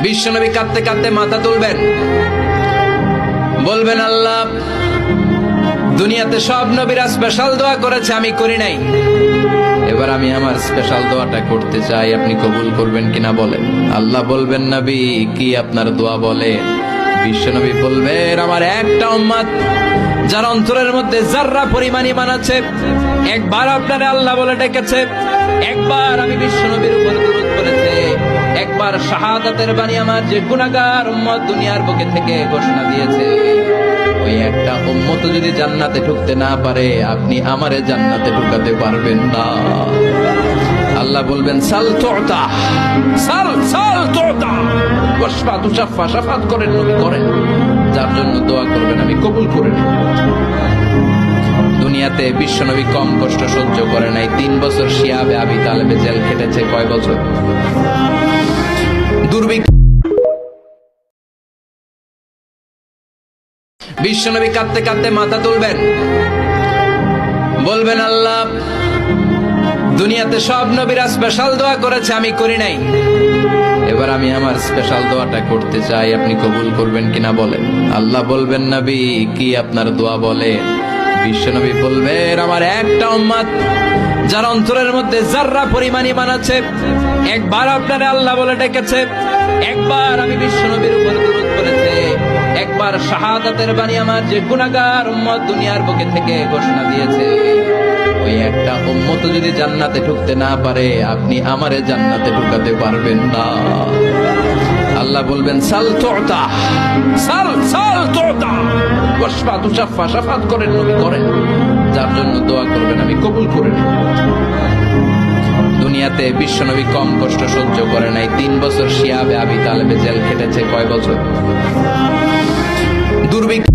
বিশ্বনবী কাঁদতে কাঁদতে মাথা তুলবেন, বলবেন আল্লাহ, দুনিয়াতে সব নবীরা স্পেশাল দোয়া করেছে, আমি করি নাই। এবার আমি আমার স্পেশাল দোয়াটা করতে চাই, আপনি কবুল করবেন কিনা বলেন। আল্লাহ বলবেন, নবী কি আপনার দোয়া বলেন? বিশ্বনবী বলবেন, আমার একটা উম্মত যার অন্তরের মধ্যে যাররা পরিমাণ ঈমান আছে, একবার আপনারে আল্লাহ বলে ডেকেছে, একবার আমি বিশ্বনবীর উপর দুরূদ পড়েছে, একবার শাহাদাতের বাণী আমার যে গুনাহগার উম্মত দুনিয়ার বুকে থেকে ঘোষণা দিয়েছে, ওই একটা উম্মত যদি জান্নাতে ঢুকতে না পারে, আপনি আমারে জান্নাতে ঢুকাতে পারবেন না। আল্লাহ বলবেন, সাল তুতা, সাল সাল তুতা, ওয়াশফা তুশাফা, শাফাত করেন নবী করেন, যার জন্য দোয়া করবেন আমি কবুল করে নেব। দুনিয়াতে বিশ্বনবী কম কষ্ট সহ্য করে নাই। 3 বছর শিয়াবে আবি তালেবে জেল খেটেছে। কয় বছর? দুর্ভিক্ষ। বিশ্বনবী কাঁদতে কাঁদতে মাথা তুলবেন, বলবেন আল্লাহ, দুনিয়াতে সব নবীরা স্পেশাল দোয়া করেছে, আমি করি নাই। এবার আমি আমার স্পেশাল দোয়াটা করতে চাই, আপনি কবুল করবেন কিনা বলেন। আল্লাহ বলবেন, নবী কি আপনার দোয়া বলেন? বিশ্বনবী বলবেন, আমার একটা উম্মত যার অন্তরের মধ্যে যাররা পরিমাণ ঈমান আছে, একবার আপনারে আল্লাহ বলে ডেকেছে, একবার আমি বিশ্বনবীর উপর দুরূদ পড়েছে, একবার শাহাদাতের বাণী আমার যে গুনাহগার উম্মত দুনিয়ার বুকে থেকে ঘোষণা দিয়েছে, ওই একটা উম্মত যদি জান্নাতে ঢুকতে না পারে, আপনি আমারে জান্নাতে ঢুকাতে পারবেন না। আল্লাহ বলবেন, সাল তুতা, সাল সাল তুতা, ওয়াশফা তুশাফা, শাফাত করেন নবী করেন, যার জন্য দোয়া করবেন আমি কবুল করে নেব। দুনিয়াতে বিশ্বনবী কম কষ্ট সহ্য করে নাই। 3 বছর শিয়াবে আবি তালেবে জেল খেটেছে। কয় বছর? দুর্ভিক্ষ।